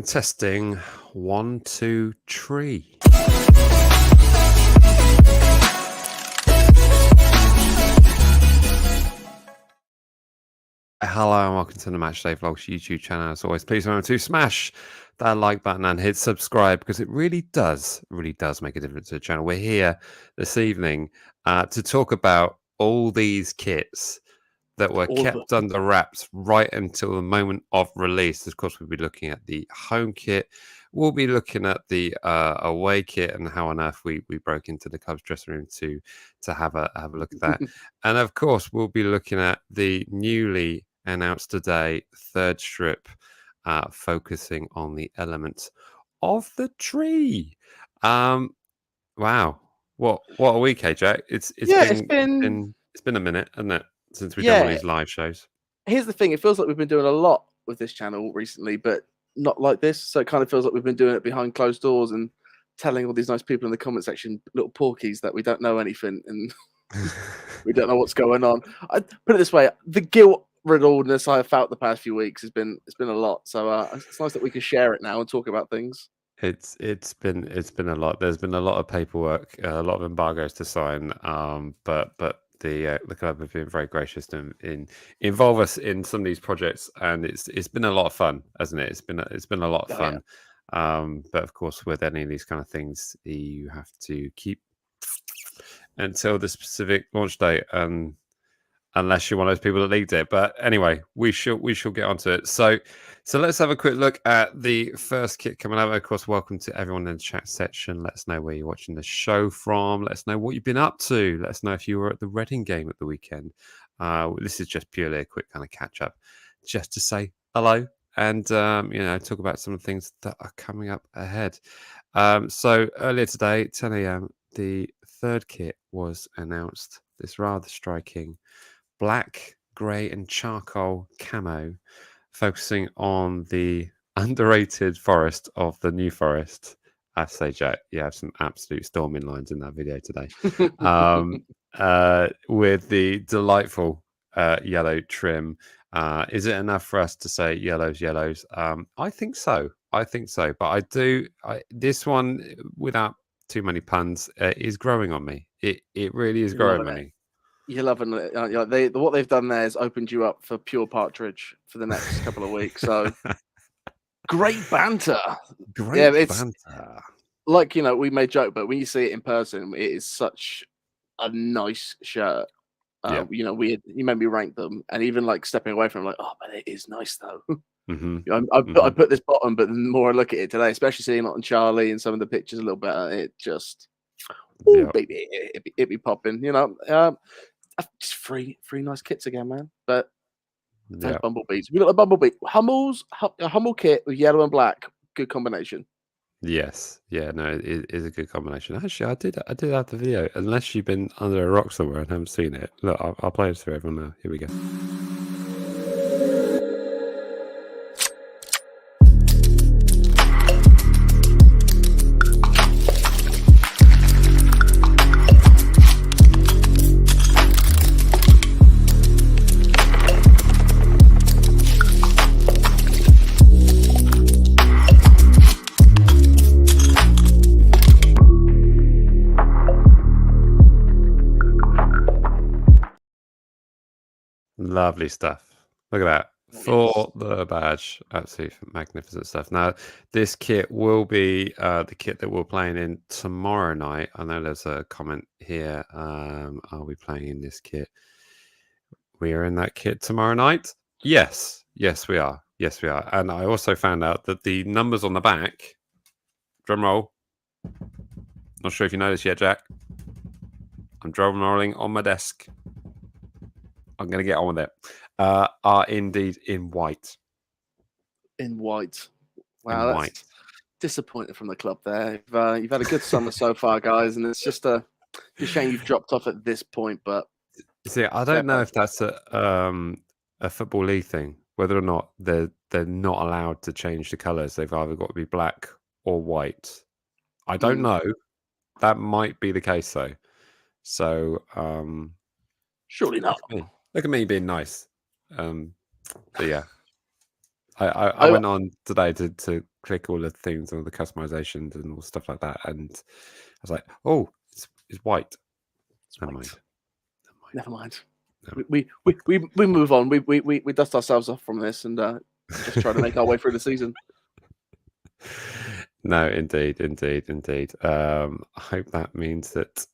Testing. 1, 2, 3. Hello and welcome to the Matchday Vlogs YouTube channel. As always, please remember to smash that like button and hit subscribe because it really does make a difference to the channel. We're here this evening to talk about all these kits that were kept under wraps right until the moment of release. Of course, we'll be looking at the home kit. We'll be looking at the away kit and how on earth we broke into the Cubs dressing room to have a look at that. And of course, we'll be looking at the newly announced today third strip, focusing on the elements of the tree. Wow, what a week, Jack! It's been a minute, hasn't it, since we've done one of these live shows. Here's the thing: it feels like we've been doing a lot with this channel recently, but not like this. So it kind of feels like we've been doing it behind closed doors and telling all these nice people in the comment section, little porkies, that we don't know anything and we don't know what's going on. I put it this way: the guilt-riddledness I have felt the past few weeks it's been a lot. So it's nice that we can share it now and talk about things. It's been a lot. There's been a lot of paperwork, a lot of embargoes to sign. But the club have been very gracious to involve us in some of these projects, and it's been a lot of fun, hasn't it? It's been a lot of fun. Yeah. But of course, with any of these kind of things, you have to keep until the specific launch date, unless you're one of those people that leaked it. But anyway, we shall get onto it. So let's have a quick look at the first kit coming out. Of course, welcome to everyone in the chat section. Let us know where you're watching the show from. Let us know what you've been up to. Let us know if you were at the Reading game at the weekend. This is just purely a quick kind of catch up, just to say hello and talk about some of the things that are coming up ahead. So earlier today, 10 a.m., the third kit was announced. This rather striking black, grey, and charcoal camo, focusing on the underrated forest of the New Forest. I say, Jack, you have some absolute storming lines in that video today. With the delightful yellow trim. Is it enough for us to say yellows? I think so. But this one, without too many puns, is growing on me. It really is growing on me. You're loving it. What they've done there is opened you up for pure partridge for the next couple of weeks. So great banter. Banter. Like, we may joke, but when you see it in person, it is such a nice shirt. You made me rank them, and even like stepping away from it, like, oh, but it is nice though. I put this bottom, but the more I look at it today, especially seeing it on Charlie and some of the pictures a little better, it just, baby, it be popping. Just three nice kits again, man. But those bumblebees, we look like bumblebee a Hummel kit with yellow and black, good combination. Yes, no, it is a good combination. Actually, I did have the video. Unless you've been under a rock somewhere and haven't seen it, look, I'll play this for everyone now. Here we go. Lovely stuff. Look at that. For the badge. Absolutely magnificent stuff. Now, this kit will be the kit that we're playing in tomorrow night. I know there's a comment here. Are we playing in this kit? We are in that kit tomorrow night? Yes, we are. And I also found out that the numbers on the back, drum roll. Not sure if you know this yet, Jack. I'm drum rolling on my desk. I'm going to get on with it. Are indeed in white. In white. Wow, that's white. Disappointed from the club there. You've had a good summer so far, guys, and it's just a shame you've dropped off at this point. But see, I don't know if that's a football league thing, whether or not they're not allowed to change the colours. They've either got to be black or white. I don't know, that might be the case though. So surely not. Look at me being nice. But yeah, I went on today to click all the things, all the customizations and all stuff like that, and I was like, oh, it's white. Never mind. We move on. We dust ourselves off from this and just try to make our way through the season. No, indeed. I hope that means that.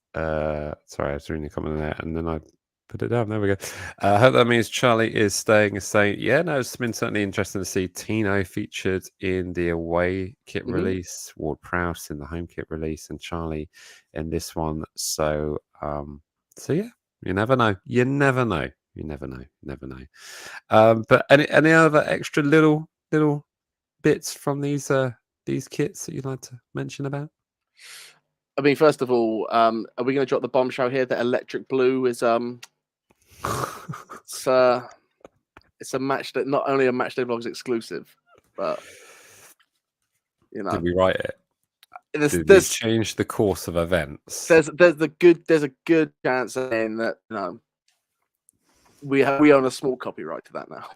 Sorry, I was reading a comment there, and then I put it down. There we go. I hope that means Charlie is staying a saint. Yeah, no, it's been certainly interesting to see Tino featured in the away kit release, Ward Prowse in the home kit release, and Charlie in this one. So, yeah, you never know. But any other extra little bits from these kits that you'd like to mention about? I mean, first of all, are we going to drop the bombshell here that Electric Blue is it's a match that not only a Matchday Vlogs exclusive, but did we write it? Did we change the course of events? There's a good chance in that we own a small copyright to that now.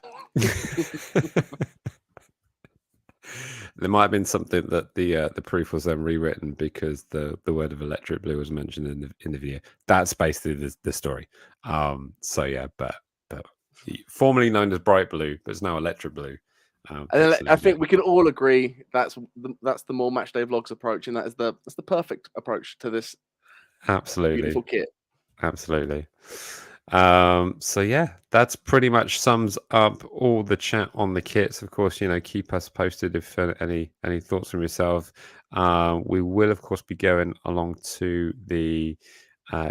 There might have been something that the proof was then rewritten because the word of Electric Blue was mentioned in the video. That's basically the story. So yeah, but formerly known as Bright Blue, but it's now Electric Blue. And I think we can all agree that's the more Matchday Vlogs approach, and that's the perfect approach to this. Absolutely beautiful kit. Absolutely. So yeah, that's pretty much sums up all the chat on the kits. Of course, keep us posted if any thoughts from yourself. We will of course be going along to the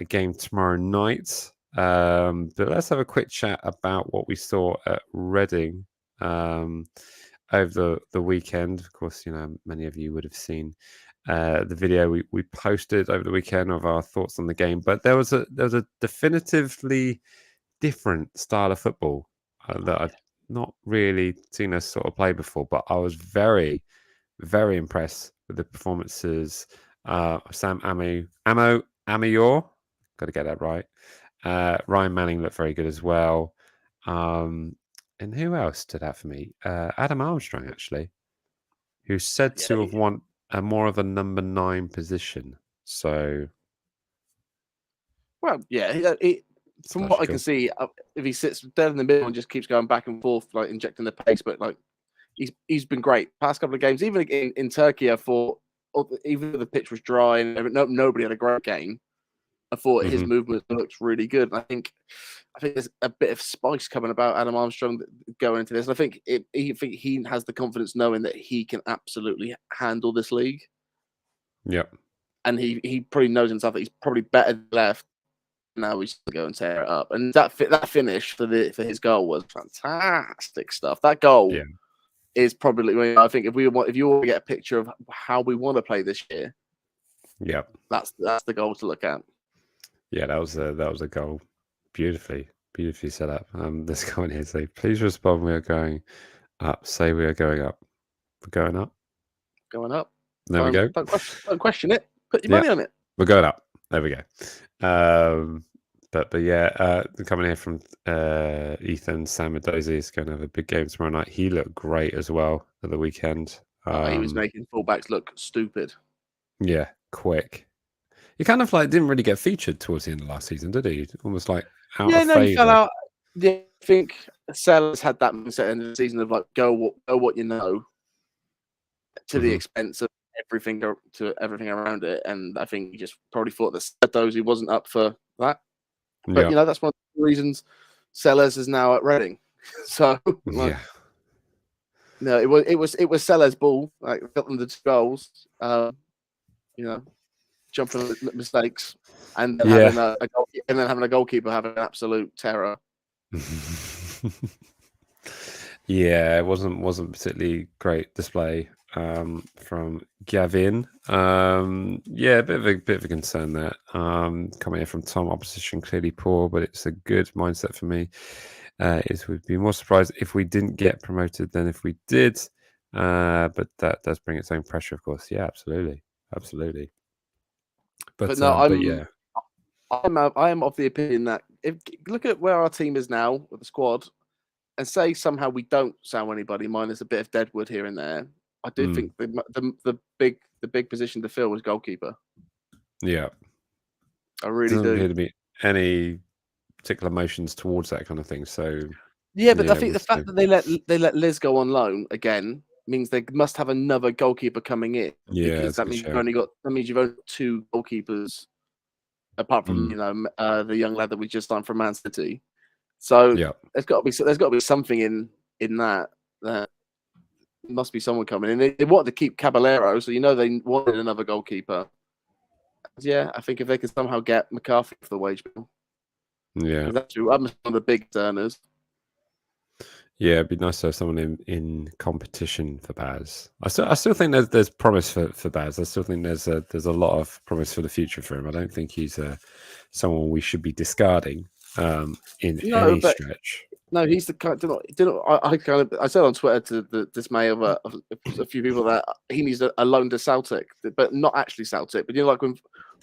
game tomorrow night. But let's have a quick chat about what we saw at Reading over the weekend. Of course, many of you would have seen the video we posted over the weekend of our thoughts on the game, but there was a definitively different style of football that I've not really seen us sort of play before. But I was very, very impressed with the performances. Sam Amior, got to get that right. Ryan Manning looked very good as well. And who else stood out for me? Adam Armstrong, actually, who's said to have won more of a number 9 position. So, well, yeah, from what I can see, if he sits dead in the middle and just keeps going back and forth, like injecting the pace, but like he's been great past couple of games. Even in Turkey, I thought, even though the pitch was dry and nobody had a great game, I thought his movement looks really good. And I think there's a bit of spice coming about Adam Armstrong going into this. And I think he has the confidence knowing that he can absolutely handle this league. Yep. And he probably knows himself that he's probably better left. Now he's going to go and tear it up. And that finish for his goal was fantastic stuff. That goal is probably, I think, if you want to get a picture of how we want to play this year, that's the goal to look at. Yeah, that was a goal. Beautifully set up. This comment here say, please respond. We are going up. Say we are going up. We're going up. Going up. There we go. Don't question it. Put your money on it. We're going up. There we go. But yeah, coming here from Ethan Samadozi is going to have a big game tomorrow night. He looked great as well at the weekend. He was making fullbacks look stupid. Yeah, quick. He kind of didn't really get featured towards the end of last season, did he? Almost out of favor. He fell out. Yeah, I think Sellers had that mindset in the season of go what you know, to the expense of everything around it. And I think he just probably thought that Dozy wasn't up for that. But that's one of the reasons Sellers is now at Reading. So no, it was Sellers' ball. Got them the 2 goals. Jumping mistakes, and then having a goalkeeper having an absolute terror. Yeah, it wasn't particularly great display from Gavin. A bit of a concern there. Coming in from Tom, opposition clearly poor, but it's a good mindset for me. We'd be more surprised if we didn't get promoted than if we did. But that does bring its own pressure, of course. Yeah, absolutely. But no, but yeah, I am of the opinion that if look at where our team is now with the squad, and say somehow we don't sell anybody, minus a bit of deadwood here and there. I do think the big position to fill was goalkeeper. yeah. I really Doesn't do. appear to be any particular motions towards that kind of thing. So yeah, but I think we'll the see. fact that they let Liz go on loan again means they must have another goalkeeper coming in. Yeah, Because that means you've only got 2 goalkeepers, apart from the young lad that we just signed from Man City. So yeah, there's got to be something in that must be someone coming in. They wanted to keep Caballero, so they wanted another goalkeeper. Yeah, I think if they can somehow get McCarthy for the wage bill, yeah. that's one of the big earners. Yeah, it'd be nice to have someone in competition for Baz. I still think there's promise for Baz. I still think there's a lot of promise for the future for him. I don't think he's someone we should be discarding in any stretch. No, he's the kind. I said on Twitter to the dismay of a few people that he needs a loan to Celtic, but not actually Celtic. But like when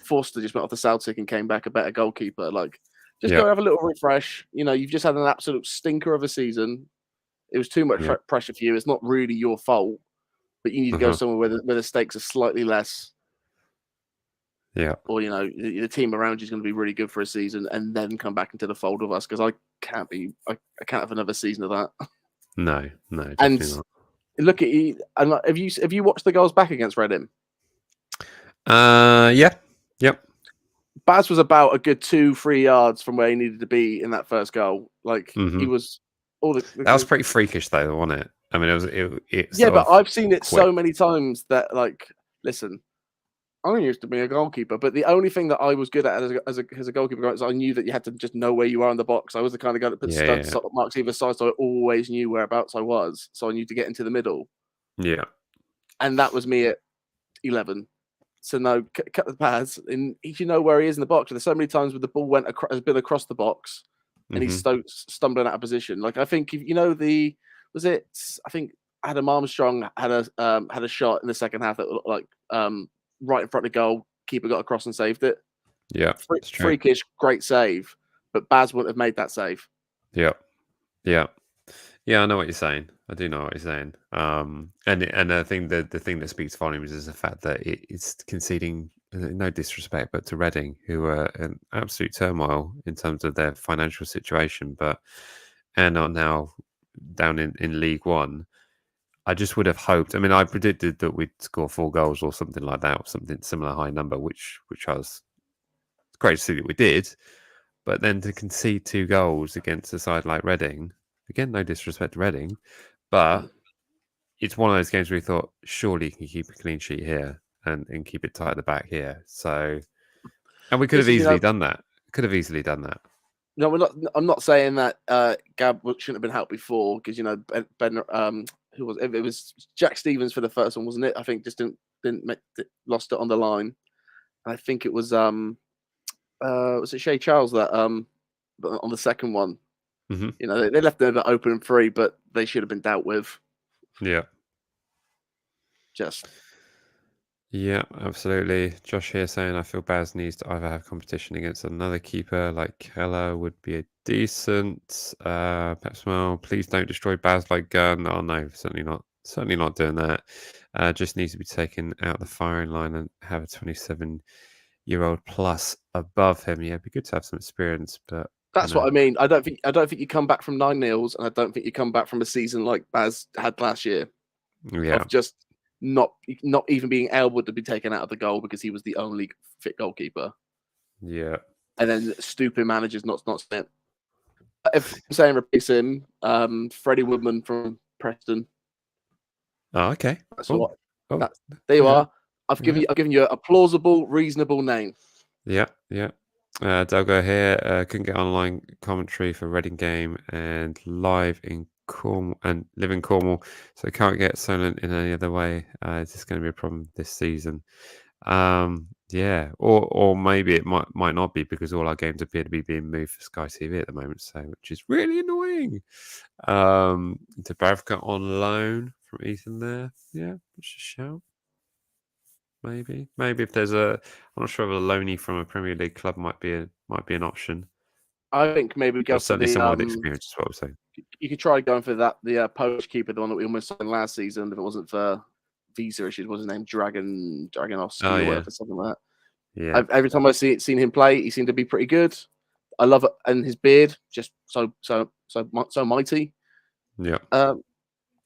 Forster just went off the Celtic and came back a better goalkeeper, like just go have a little refresh. You've just had an absolute stinker of a season. It was too much pressure for you. It's not really your fault, but you need to go somewhere where the stakes are slightly less. Yeah. Or the team around you is going to be really good for a season, and then come back into the fold with us, because I can't have another season of that. No, definitely not. Look at you. And have you watched the goals back against Reading? Yeah. Yep. Baz was about a good 2-3 yards from where he needed to be in that first goal. Like he was. That was pretty freakish, though, wasn't it? I mean, it yeah, but I've seen it so many times that, like, listen, I used to be a goalkeeper, but the only thing that I was good at as a goalkeeper is I knew that you had to just know where you are in the box. I was the kind of guy that put studs marks either side, so I always knew whereabouts I was. So I knew to get into the middle. Yeah. And that was me at 11. So no, cut the pads, and you know where he is in the box. There's so many times where the ball has been across the box, and he's stumbling out of position. Like I think I think Adam Armstrong had a shot in the second half that looked like right in front of goal. Keeper got across and saved it. Yeah, freakish, great save, but Baz wouldn't have made that save. Yeah. I know what you're saying. I do know what you're saying. And I think the thing that speaks volumes is the fact that it's conceding. No disrespect, but to Reading, who are in absolute turmoil in terms of their financial situation, and are now down in League One. I just would have hoped. I mean, I predicted that we'd score 4 goals or something like that, or something similar high number, which I was great to see that we did. But then to concede 2 goals against a side like Reading, again, no disrespect to Reading, but it's one of those games where we thought, surely you can keep a clean sheet here and keep it tight at the back here. So, and we could have easily done that. No, I'm not saying that Gab shouldn't have been helped before, because Ben who was it? It was Jack Stevens for the first one, wasn't it? I think just didn't make lost it on the line. And I think it was was it Shea Charles that on the second one. Mm-hmm. They left it open and free, but they should have been dealt with. Yeah. Yeah, absolutely. Josh here saying, I feel Baz needs to either have competition against another keeper like Keller would be a decent. Pepsmell, please don't destroy Baz like Gunn. Oh no, certainly not. Certainly not doing that. Just needs to be taken out the firing line and have a 27-year-old plus above him. Yeah, it'd be good to have some experience, but that's what I mean. I don't think you come back from 9-0, and I don't think you come back from a season like Baz had last year. Yeah. Of just not even being able to be taken out of the goal because he was the only fit goalkeeper. Yeah. And then stupid managers not spent. If I'm saying replace him, Freddie Woodman from Preston. Oh, okay. There you are. I've given you a plausible, reasonable name. Yeah. Delgo here. Couldn't get online commentary for Reading game and live in Cornwall and live in Cornwall, so can't get Solent in any other way. It's just going to be a problem this season. Yeah, or maybe it might not be, because all our games appear to be being moved for Sky TV at the moment, so which is really annoying. Dubravka on loan from Ethan there. Yeah, just a shout. Maybe if there's a, I'm not sure if a loanee from a Premier League club might be an option. I think maybe go But for certainly the someone with experience is what I'm saying. You could try going for the Polish keeper, the one that we almost signed last season. If it wasn't for visa issues, what's his name? Dragonovsky or whatever, something like that. Yeah. Every time I've seen him play, he seemed to be pretty good. I love it, and his beard just so mighty. Yeah.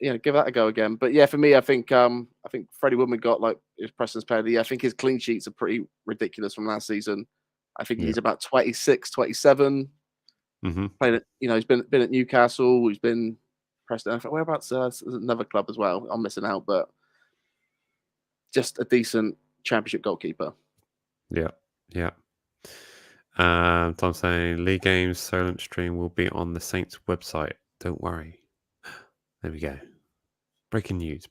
Give that a go again. But yeah, for me, I think Freddie Woodman got like his Preston's player of the year. I think his clean sheets are pretty ridiculous from last season. I think he's about 26, 27. Mm-hmm. Played at, he's been at Newcastle. He's been Preston. Whereabouts? There's another club as well. I'm missing out, but just a decent championship goalkeeper. Yeah. Yeah. Tom saying League Games Solent stream will be on the Saints website. Don't worry. There we go. Breaking news.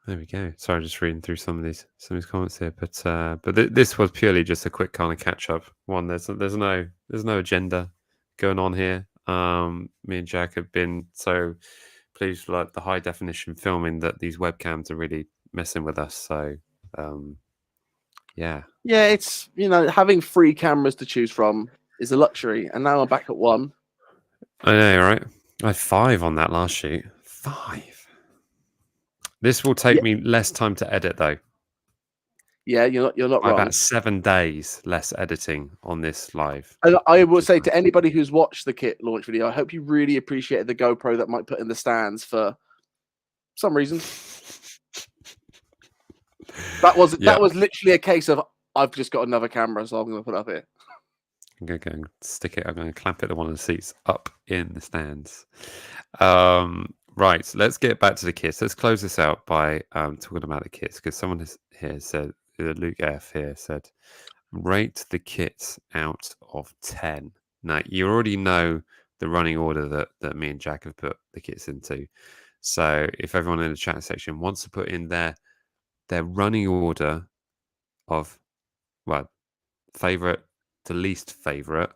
There we go. Sorry, just reading through some of these comments here, but this was purely just a quick kind of catch up one. There's no agenda going on here. Me and Jack have been so pleased with like the high definition filming that these webcams are really messing with us. So yeah, it's having 3 cameras to choose from is a luxury, and now I'm back at 1. I know, right? I had 5 on that last shoot. 5. This will take me less time to edit, though. Yeah, you're not wrong. About 7 days less editing on this live. And I will say to anybody who's watched the kit launch video, I hope you really appreciated the GoPro that might put in the stands for some reason. That was literally a case of I've just got another camera, so I'm going to put it up here. I'm going to go and stick it. I'm going to clamp it to one of the seats up in the stands. Right, let's get back to the kits. Let's close this out by talking about the kits, because someone here said, Luke F here said, rate the kits out of 10. Now, you already know the running order that me and Jack have put the kits into. So if everyone in the chat section wants to put in their running order of, well, favourite to least favourite,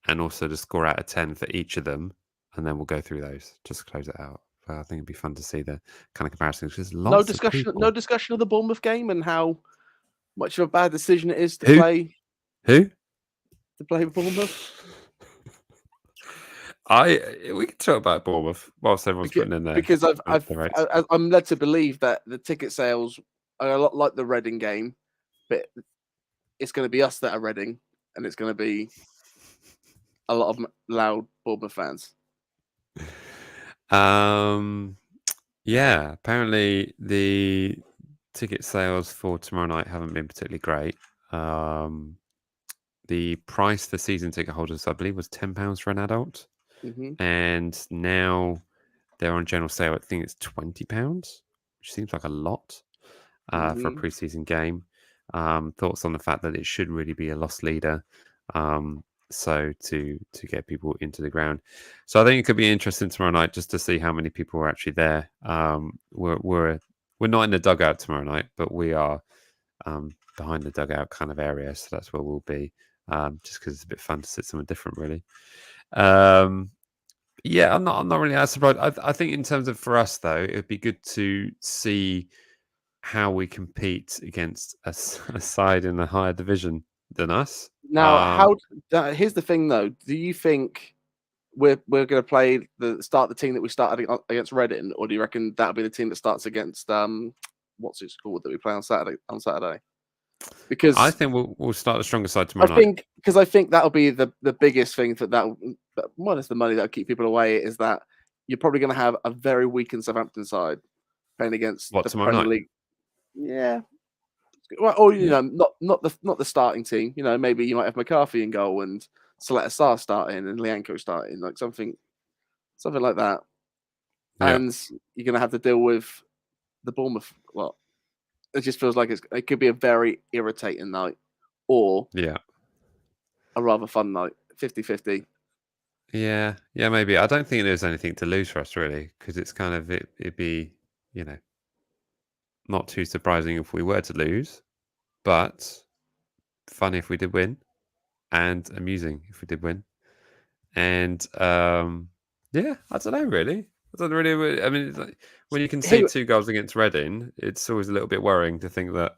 and also the score out of 10 for each of them, and then we'll go through those just to close it out. But I think it'd be fun to see the kind of comparisons. There's lots no discussion of the Bournemouth game and how much of a bad decision it is to play Bournemouth. We can talk about Bournemouth whilst everyone's putting in there, because I'm led to believe that the ticket sales are a lot like the Reading game, but it's going to be us that are Reading, and it's going to be a lot of loud Bournemouth fans. Yeah, apparently the ticket sales for tomorrow night haven't been particularly great. The price for season ticket holders, I believe, was £10 for an adult, and now they're on general sale. I think it's £20, which seems like a lot for a pre-season game. Thoughts on the fact that it should really be a loss leader, so to get people into the ground. So I think it could be interesting tomorrow night just to see how many people are actually there. We're not in the dugout tomorrow night, but we are behind the dugout kind of area, so that's where we'll be. Just because it's a bit fun to sit somewhere different, really. Yeah, I'm not really as surprised. I think in terms of for us though, it'd be good to see how we compete against a side in a higher division than us. Now, here's the thing though. Do you think we're going to play the team that we started against Reading, or do you reckon that'll be the team that starts against what's it called that we play on Saturday? Because I think we'll start the stronger side tomorrow night. I think that'll be the biggest thing that minus the money that'll keep people away, is that you're probably going to have a very weakened Southampton side playing against the Premier League. Yeah. Well, or not the starting team. Maybe you might have McCarthy in goal and Saleta Sarr starting and Lianco starting, like something like that. Yeah. And you're going to have to deal with the Bournemouth. Well, it just feels like it could be a very irritating night, or a rather fun night, 50-50. Yeah, maybe. I don't think there's anything to lose for us really, because it's kind of it'd be not too surprising if we were to lose, but funny if we did win, and amusing if we did win. And I don't know really. It doesn't really. I mean, it's like, when you can see Here, 2 goals against Reading, it's always a little bit worrying to think that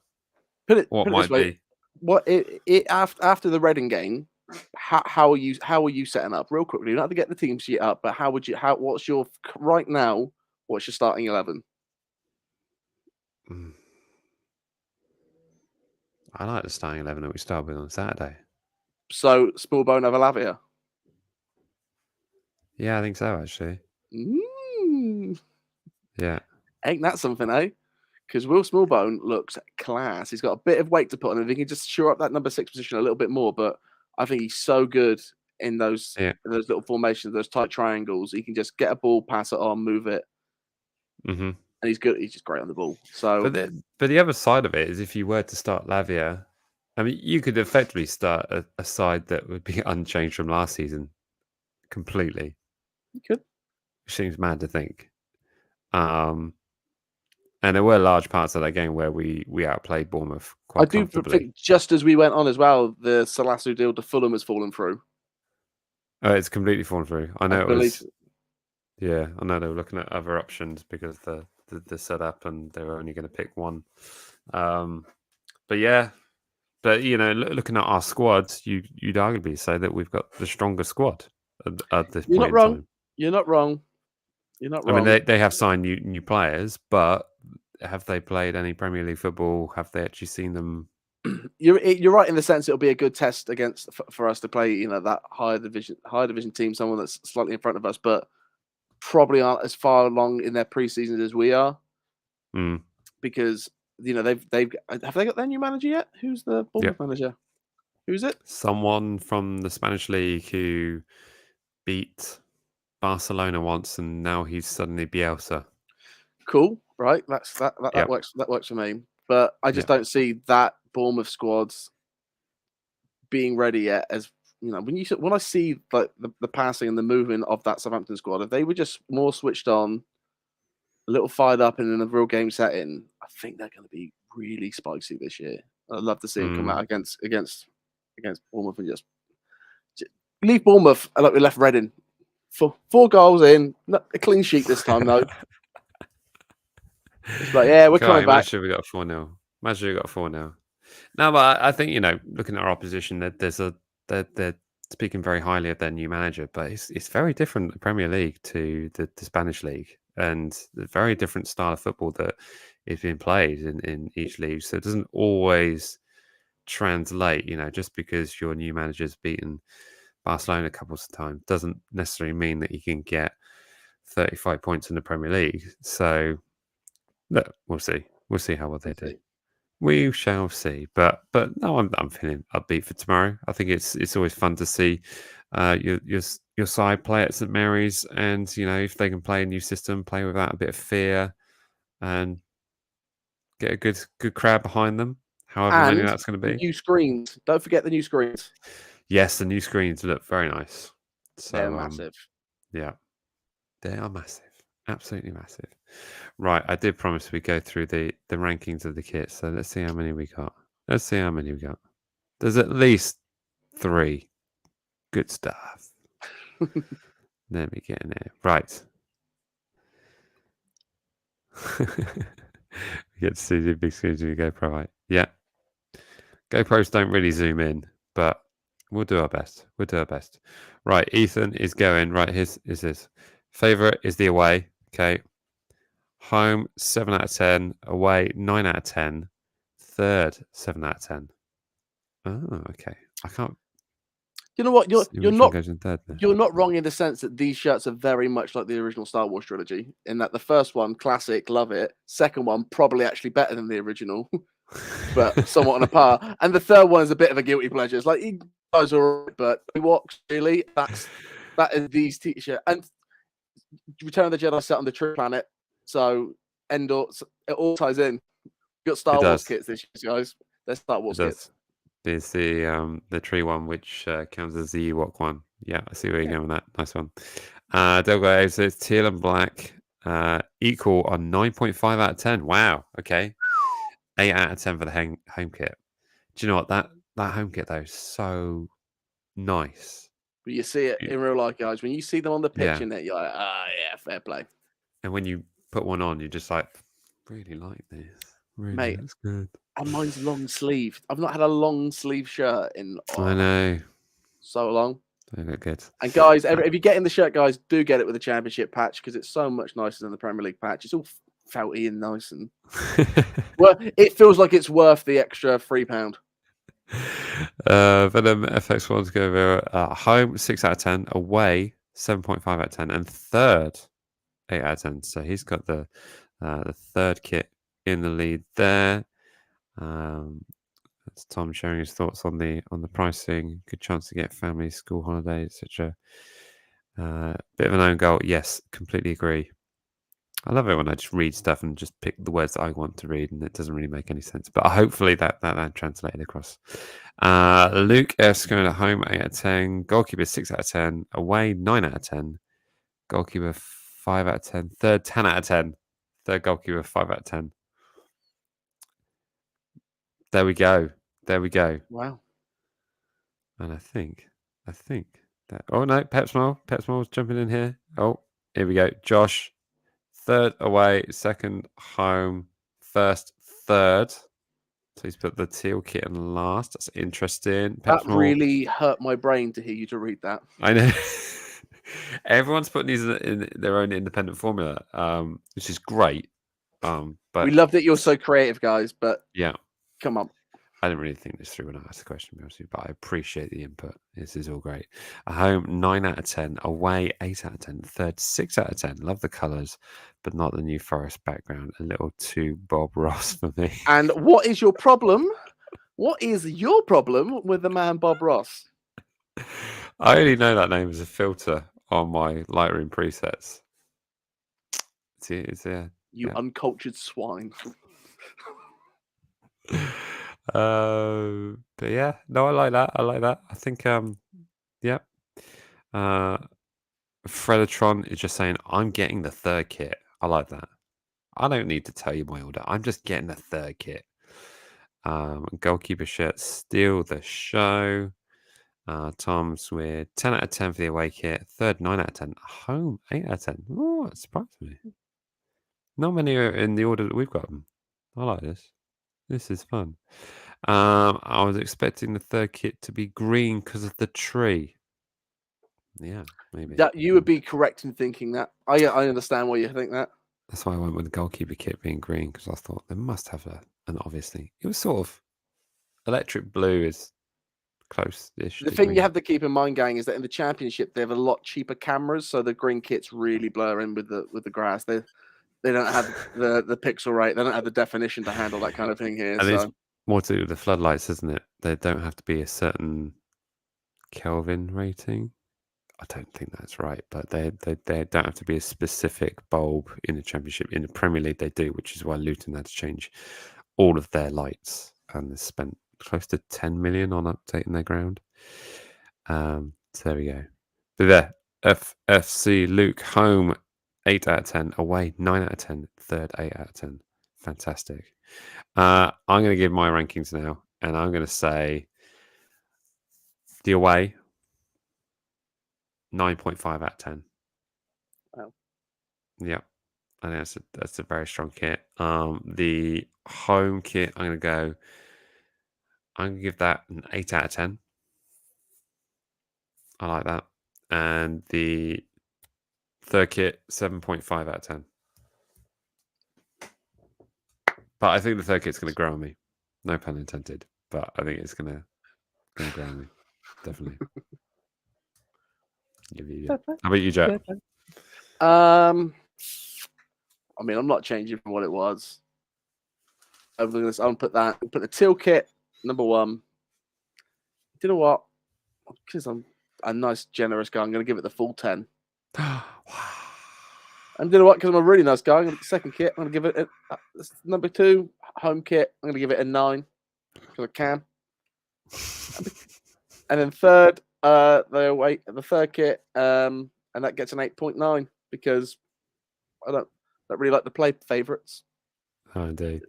what put it this might way: be. what it after the Reading game, how are you setting up? Real quickly, you don't have to get the team sheet up, but what's your right now? What's your starting 11? Mm. I like the starting 11 that we started with on Saturday. So Smallbone over Lavia. Yeah, I think so, actually. Mm, Yeah. ain't that something, eh? Because Will Smallbone looks class. He's got a bit of weight to put on him. If he can just shore up that number 6 position a little bit more, but I think he's so good in those Yeah. little formations, those tight triangles. He can just get a ball, pass it on, move it, Mm-hmm. and he's good. He's just great on the ball. So But the other side of it is if you were to start Lavia, I mean, you could effectively start a side that would be unchanged from last season completely, you could. which seems mad to think. And there were large parts of that game where we outplayed Bournemouth I quite do comfortably. think just as we went on as well, the Salasu deal to Fulham has fallen through. It's completely fallen through. I I know it believe. was. Yeah, I know they were looking at other options because the setup, and they were only going to pick one. But yeah, you know, looking at our squad, you'd arguably say that we've got the strongest squad at this You're point not in wrong. time. You're not wrong. You're not I mean, wrong. they have signed new players, but have they played any Premier League football? Have they actually seen them? You're right in the sense it'll be a good test against for us to play. You know, that higher division team, someone that's slightly in front of us, but probably aren't as far along in their preseasons as we are, Mm, because you know they've have they got their new manager yet? Who's the yeah, Bournemouth manager? Who's it? someone from the Spanish league who beat Barcelona once, and now he's suddenly Bielsa. Cool, right? That Yep, works. That works for me. But I just yep. don't see that Bournemouth squads being ready yet. As you know, when I see like the passing and the movement of that Southampton squad, if they were just more switched on, a little fired up, and in a real game setting, I think they're going to be really spicy this year. I'd love to see them come Mm. out against Bournemouth and just leave Bournemouth like we left Reading. For 4 goals in, a clean sheet this time though. It's like, yeah, we're God, coming back. imagine we got a 4-0. Imagine we got a 4-0. No, but I think, you know, looking at our opposition, that they're speaking very highly of their new manager, but it's very different, the Premier League to the Spanish league, and a very different style of football that is being played in each league. So it doesn't always translate, you know, just because your new manager's beaten Barcelona a couple of times doesn't necessarily mean that you can get 35 points in the Premier League. So look, we'll see. We'll see how well they do. We shall see. But no, I'm feeling upbeat for tomorrow. I think it's always fun to see your side play at St Mary's, and you know, if they can play a new system, play without a bit of fear, and get a good crowd behind them. However many And that's going to the be. new screens. Don't forget the new screens. Yes, the new screens look very nice. They're So massive. yeah, they are massive, absolutely massive. Right, I did promise we go through the rankings of the kits. So let's see how many we got. Let's see how many we got. There's at least 3. Good stuff. Let me get in there. Right. We get to see the big screens of your GoPro, right? Yeah. GoPros don't really zoom in, but we'll do our best. We'll do our best. Right, Ethan is going. Right, here's his. Favorite is the away. Okay. Home, 7 out of 10. Away, 9 out of 10. Third, 7 out of 10. Oh, okay. I can't You know what? see which one goes in third there. You're not wrong in the sense that these shirts are very much like the original Star Wars trilogy. In that the first one, classic, love it. Second one, probably actually better than the original, but somewhat on a par. And the third one is a bit of a guilty pleasure. It's like you guys are all right, but Ewoks, really, that is these t-shirt. And Return of the Jedi set on the True Planet, so Endor, it all ties in. You got It Star Wars does. kits this year, guys. They're Star It Wars kits. does. There's the tree one, which counts as the Ewok one. Yeah, I see where you're Yeah. going with that. Nice one. Delgo says teal and black equal on 9.5 out of 10. Wow. Okay. 8 out of 10 for the home kit. Do you know what? That home kit, though, is so nice. But you see it in real life, guys. When you see them on the pitch Yeah. in it, you're like, ah, yeah, fair play. and when you put one on, you're just like, really like this. Really Mate. looks good. And mine's long sleeved. I've not had a long sleeve shirt in I know. so long. They look good. And guys, if you get in the shirt, guys, do get it with the championship patch because it's so much nicer than the Premier League patch. It's all felty and nice, and well, it feels like it's worth the extra £3. Venom FX1's go over home 6 out of 10, away 7.5 out of 10, and third 8 out of 10. So he's got the third kit in the lead there. That's Tom sharing his thoughts on the pricing. Good chance to get family, school holidays, etc. Bit of an own goal. Yes, completely agree. I love it when I just read stuff and just pick the words that I want to read, and it doesn't really make any sense. But hopefully that translated across. Luke S going at home 8 out of 10. Goalkeeper 6 out of 10. Away 9 out of 10. Goalkeeper 5 out of 10. Third 10 out of 10. Third goalkeeper 5 out of 10. There we go. Wow. And I think that. Oh no, Pepsmall's jumping in here. Oh, here we go. Josh, third away, second home, first third. So he's put the teal kit in last. That's interesting. That really hurt my brain to hear you to read that. I know. Everyone's putting these in their own independent formula, which is great. But we love that you're so creative, guys. But yeah, come on. I didn't really think this through when I asked the question, but I appreciate the input. This is all great. At home, 9 out of 10. Away, 8 out of 10. Third, 6 out of 10. Love the colours, but not the New Forest background. A little too Bob Ross for me. And what is your problem? What is your problem with the man Bob Ross? I only know that name as a filter on my Lightroom presets. You uncultured swine. But yeah, no, I like that. I think yeah. Fredatron is just saying I'm getting the third kit. I like that. I don't need to tell you my order. I'm just getting the third kit. Goalkeeper shirt steal the show. Tom's with 10 out of 10 for the away kit. Third 9 out of 10. Home 8 out of 10. Oh, that surprised me. Not many are in the order that we've got them. I like this. This is fun. I was expecting the third kit to be green because of the tree. Yeah, maybe. That you would be correct in thinking that. I understand why you think that. That's why I went with the goalkeeper kit being green, because I thought they must have an obviously. It was sort of electric blue is close-ish. The thing you have to keep in mind, gang, is that in the championship they have a lot cheaper cameras, so the green kits really blur in with the grass. They don't have the pixel rate. They don't have the definition to handle that kind of thing here. And it's more to do with the floodlights, isn't it? They don't have to be a certain Kelvin rating. I don't think that's right, but they don't have to be a specific bulb in the championship. In the Premier League, they do, which is why Luton had to change all of their lights, and they spent close to 10 million on updating their ground. So there we go. But there, FFC Luke home 8 out of 10, away 9 out of 10, third 8 out of 10. Fantastic. I'm going to give my rankings now, and I'm going to say the away 9.5 out of 10. Wow. Yeah, I think that's a very strong kit. The home kit, I'm going to give that an 8 out of 10. I like that. And the third kit, 7.5 out of 10. But I think the third kit's going to grow on me. No pun intended. But I think it's going to grow on me. Definitely. How about you, Jack? I mean, I'm not changing from what it was. I'm going to put the teal kit number 1. You know what? Because I'm a nice, generous guy, I'm going to give it the full 10. Wow. And you know what? Because I'm a really nice guy, I'm going to the second kit. I'm going to give it number 2 home kit. I'm going to give it a 9 because I can. And then third, the third kit, and that gets an 8.9 because I don't really like to play favourites. Oh, indeed.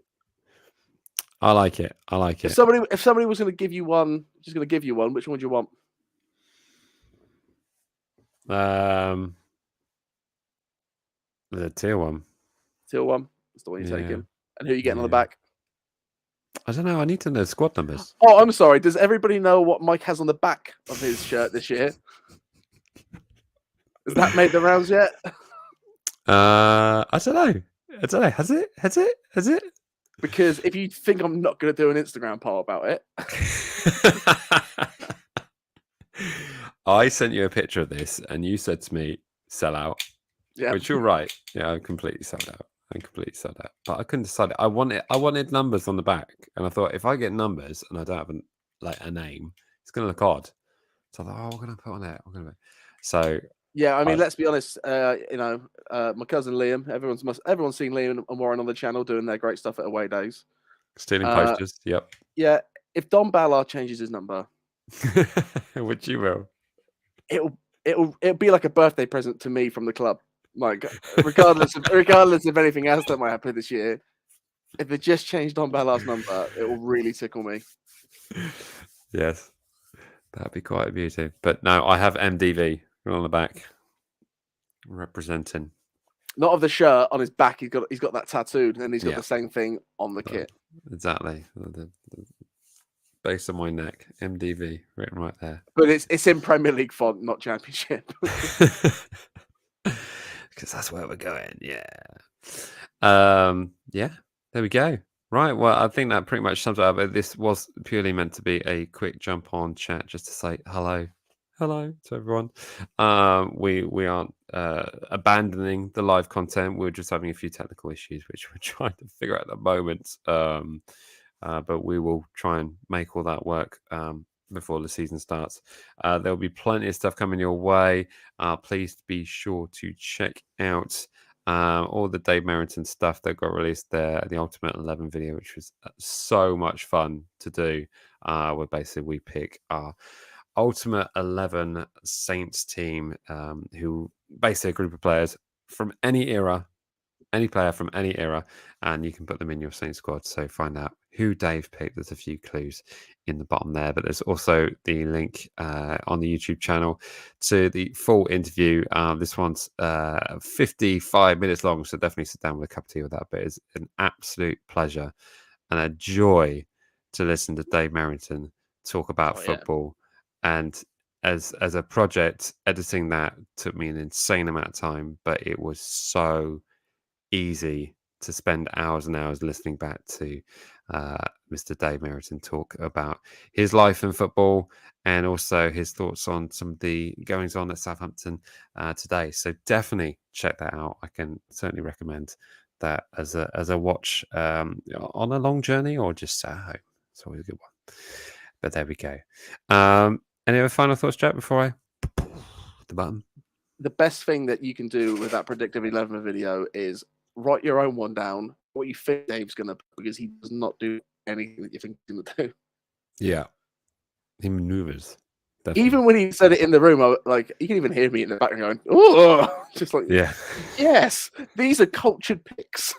I like it. If somebody was going to give you one, just going to give you one, which one would you want? The tier 1. Tier 1. That's the one you're Yeah. taking. And who are you getting on the Yeah. back? I don't know. I need to know squad numbers. Oh, I'm sorry. Does everybody know what Mike has on the back of his shirt this year? Has that made the rounds yet? I don't know. I don't know. Has it? Has it? Has it? Because if you think I'm not going to do an Instagram poll about it, I sent you a picture of this, and you said to me, "Sell out." yeah, Which you're right. Yeah, I completely sold out. I completely sold out. But I couldn't decide. I wanted numbers on the back, and I thought if I get numbers and I don't have a name, it's going to look odd. So I thought, what can I put on it? So yeah. I mean, let's be honest. My cousin Liam. Everyone's seen Liam and Warren on the channel doing their great stuff at away days. Stealing posters. Yep. Yeah. If Don Ballard changes his number, which you will, it'll be like a birthday present to me from the club. Like regardless of anything else that might happen this year, if it just changed Don Ballard's number, it will really tickle me. Yes, that'd be quite a beauty. But no, I have MDV on the back representing. Not of the shirt on his back. He's got that tattooed, and he's got the same thing on the kit. Exactly. The base of my neck, MDV, written right there. But it's in Premier League font, not Championship. Because that's where we're going. Yeah. Yeah. There we go. Right. Well, I think that pretty much sums it up. This was purely meant to be a quick jump on chat just to say hello to everyone. We aren't abandoning the live content. We're just having a few technical issues, which we're trying to figure out at the moment. But we will try and make all that work before the season starts. There'll be plenty of stuff coming your way. Please be sure to check out all the Dave Merrington stuff that got released there, the Ultimate 11 video, which was so much fun to do. Where basically we pick our Ultimate 11 Saints team, who basically a group of players from any era, any player from any era, and you can put them in your Saints squad. So find out who Dave picked. There's a few clues in the bottom there, but there's also the link on the YouTube channel to the full interview. This one's 55 minutes long, so definitely sit down with a cup of tea with that. But it's an absolute pleasure and a joy to listen to Dave Merrington talk about football. Yeah. And as a project, editing that took me an insane amount of time, but it was so easy to spend hours and hours listening back to Mr. Dave Merrington talk about his life in football and also his thoughts on some of the goings on at Southampton today. So definitely check that out. I can certainly recommend that as a watch on a long journey or just at home. It's always a good one. But there we go. Any other final thoughts, Jack, before I the button? The best thing that you can do with that predictive 11 video is write your own one down, what you think Dave's going to put, because he does not do anything that you think he's going to do. Yeah. He maneuvers. Definitely. Even when he said it in the room, you can even hear me in the background going, oh, just like, yeah, yes, these are cultured picks.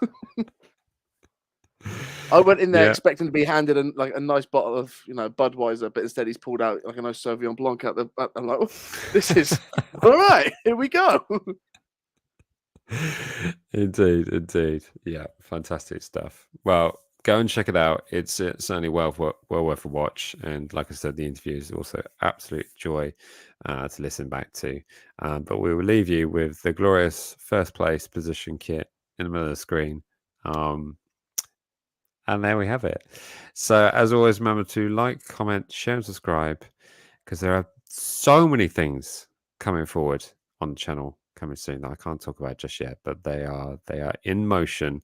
I went in there expecting to be handed a nice bottle of Budweiser, but instead he's pulled out like a nice Sauvignon Blanc out. I'm like, oh, this is all right. Here we go. Indeed. Yeah, fantastic stuff. Well, go and check it out. It's certainly well worth a watch. And like I said, the interview is also absolute joy to listen back to. But we will leave you with the glorious first place position kit in the middle of the screen. And there we have it. So as always, remember to like, comment, share, and subscribe, because there are so many things coming forward on the channel coming soon that I can't talk about just yet, but they are in motion,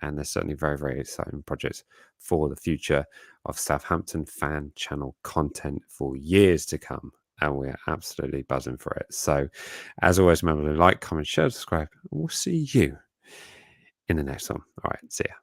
and they're certainly very, very exciting projects for the future of Southampton fan channel content for years to come. And we're absolutely buzzing for it. So as always, remember to like, comment, share, subscribe, and we'll see you in the next one. All right, see ya.